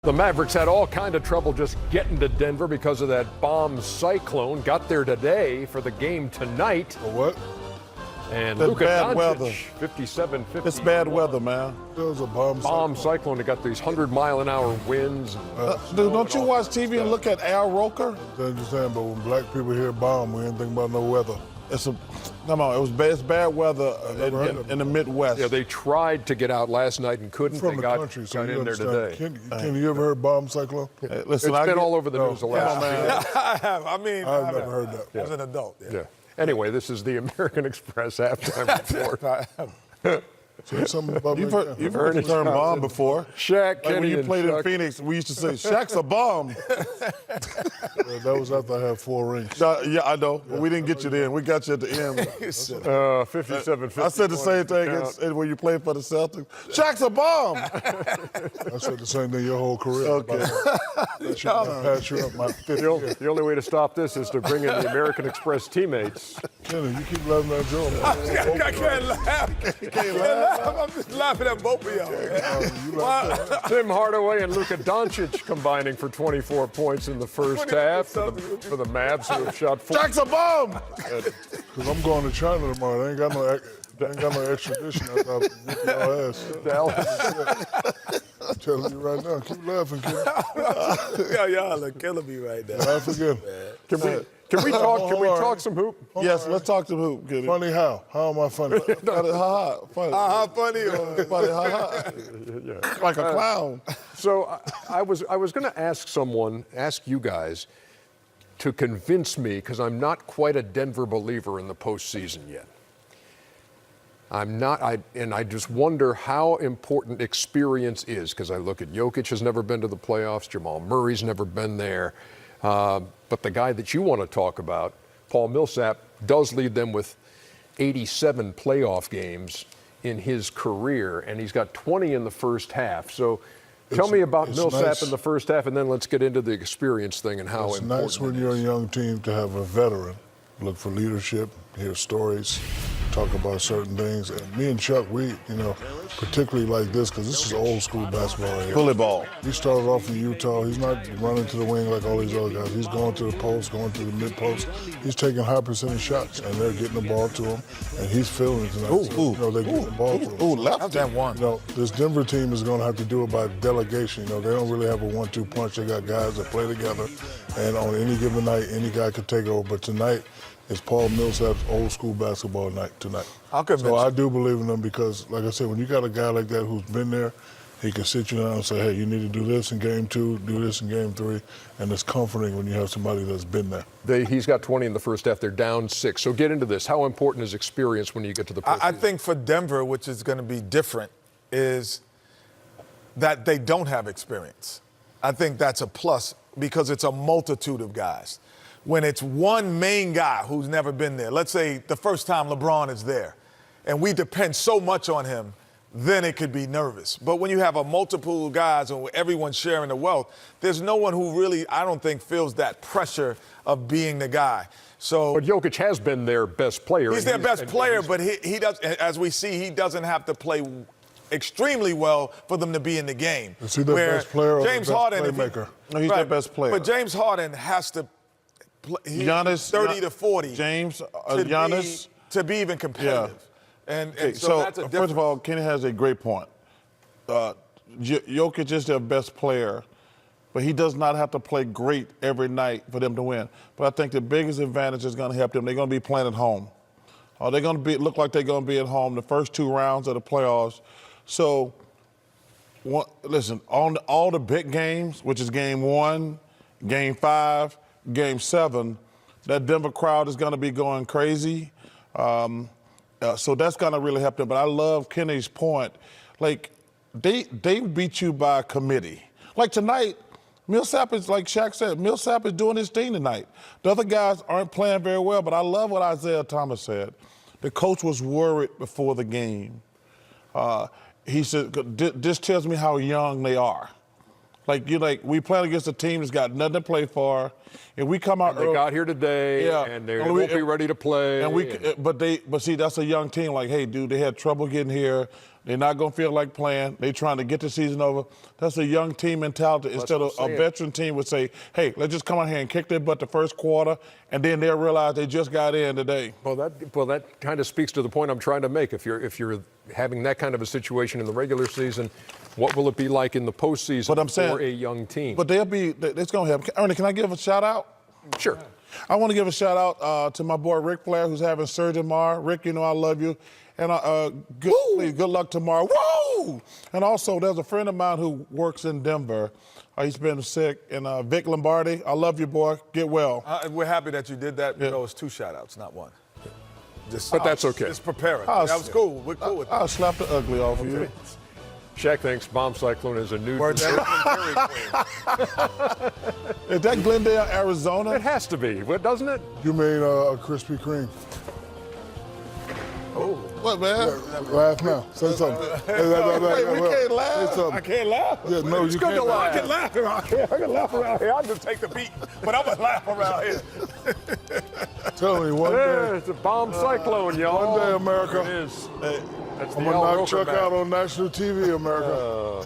The Mavericks had all kind of trouble just getting to Denver because of that bomb cyclone. Got there today for the game tonight. For what? And That's Luka bad Doncic, weather. 57-50. It's bad weather, man. It was a bomb Cyclone that got these 100-mile-an-hour winds. Dude, don't you watch TV and look at Al Roker? I understand, but when black people hear bomb, we ain't think about no weather. Come on, it's bad weather in the Midwest. Yeah, they tried to get out last night and couldn't. From They the got country, so in you there understand. today. Ken, you ever heard bomb cyclone? Listen, It's been all over the news the last man. I have. I mean, I've never heard that. As an adult. Yeah. Anyway, this is the American Express halftime report. Say something about You've heard the term bomb before. Shaq, Like Kenny, when you and played in Chuck. Phoenix, we used to say, Shaq's a bomb. That was after I had 4 rings. Yeah, I know, but we didn't get you then. We got you at the end. 57-50. I said the same thing when you played for the Celtics. Shaq's a bomb. I said the same thing your whole career. Okay. That shit might pass you up my 50th. The only way to stop this is to bring in the American Express teammates. Kenny, you keep laughing at Joe. I can't laugh. I can't laugh. I'm just laughing at both of y'all. Tim Hardaway and Luka Doncic combining for 24 points in the first half for the Mavs, who have shot 4. Shaq's a bomb. Because I'm going to China tomorrow. They ain't got no extradition after I whoop your ass. Dallas. I'm telling you right now. Keep laughing, Kenny. Y'all are killing me right now. Laugh again. Can we talk some hoop? Yes, let's talk to hoop. Get it. Funny how? How am I funny? Ha-ha. Funny. Funny or Funny. Ha-ha. Like a clown. So I was going to ask you guys to convince me, because I'm not quite a Denver believer in the postseason yet. I'm not, and I just wonder how important experience is, because I look at Jokic has never been to the playoffs, Jamal Murray's never been there, but the guy that you want to talk about, Paul Millsap, does lead them with 87 playoff games in his career, and he's got 20 in the first half. So tell me about Millsap nice. in the first half, and then let's get into the experience thing and how It's important nice when it you're a is. young team to have a veteran look for leadership, hear stories, talk about certain things. And me and Chuck, we, particularly like this, because this is old school basketball right here. Bully ball. He started off in Utah. He's not running to the wing like all these other guys. He's going to the post, going to the mid post. He's taking high percentage shots, and they're getting the ball to him, and he's feeling it tonight. They're getting the ball to him. Ooh, left that one. This Denver team is going to have to do it by delegation. They don't really have a 1-2 punch. They got guys that play together, and on any given night, any guy could take over. But tonight, it's Paul Millsap's old school basketball night tonight. So I do believe in them because, like I said, when you got a guy like that who's been there, he can sit you down and say, hey, you need to do this in game 2, do this in game 3, and it's comforting when you have somebody that's been there. He's got 20 in the first half. They're down 6. So get into this. How important is experience when you get to the postseason? I think for Denver, which is going to be different, is that they don't have experience. I think that's a plus because it's a multitude of guys. When it's one main guy who's never been there, let's say the first time LeBron is there, and we depend so much on him, then it could be nervous. But when you have a multiple guys and everyone's sharing the wealth, there's no one who really, I don't think, feels that pressure of being the guy. So, but Jokic has been their best player. He's their best player, but he does, as we see, he doesn't have to play extremely well for them to be in the game. Is he their best player or James the best Harden, playmaker? No, he's their best player. But James Harden has to play Giannis, 30 to 40. James, Giannis. To be even competitive. Yeah. And so that's a difference. First of all, Kenny has a great point. Jokic is their best player, but he does not have to play great every night for them to win. But I think the biggest advantage is going to help them. They're going to be playing at home. They're going to look like they're going to be at home the first 2 rounds of the playoffs. So, listen, on all the big games, which is game 1, game 5, game 7, that Denver crowd is going to be going crazy. So that's going to really help them. But I love Kenny's point. Like, they beat you by committee. Like tonight, Millsap is, like Shaq said, Millsap is doing his thing tonight. The other guys aren't playing very well, but I love what Isaiah Thomas said. The coach was worried before the game. He said, this tells me how young they are. We playing against a team that's got nothing to play for, and we come out. They got here today, and they won't be ready to play. But see, that's a young team. Like, hey, dude, they had trouble getting here. They're not going to feel like playing. They're trying to get the season over. That's a young team mentality. Instead of a veteran team would say, hey, let's just come out here and kick their butt the first quarter, and then they'll realize they just got in today. Well, that kind of speaks to the point I'm trying to make. If you're having that kind of a situation in the regular season, what will it be like in the postseason for a young team? But it's going to happen. Ernie, can I give a shout out? Sure. I want to give a shout out to my boy Rick Flair, who's having surgery tomorrow. Rick, you know I love you. And good luck tomorrow. Woo! And also, there's a friend of mine who works in Denver. He's been sick. And Vic Lombardi, I love you, boy. Get well. We're happy that you did that. You know, it's 2 shout-outs, not 1. But that's okay. Just prepare it. That was cool. We're cool with that. I'll slap the ugly off of you. Shaq thinks Bomb Cyclone is a new. Is Is that Glendale, Arizona? It has to be, doesn't it? You mean a Krispy Kreme? What, man? Laugh now. Say something. We can't laugh. Say something. I can't laugh. Yeah, no, It's you good can't to laugh. I can laugh around here. I can laugh around here. I'll just take the beat, but I'm going to laugh around here. Tell me one Yeah, day. it's a Bomb Cyclone, y'all. One day, America. It is. That's I'm the gonna Al knock Roker Chuck band. out on national TV, America.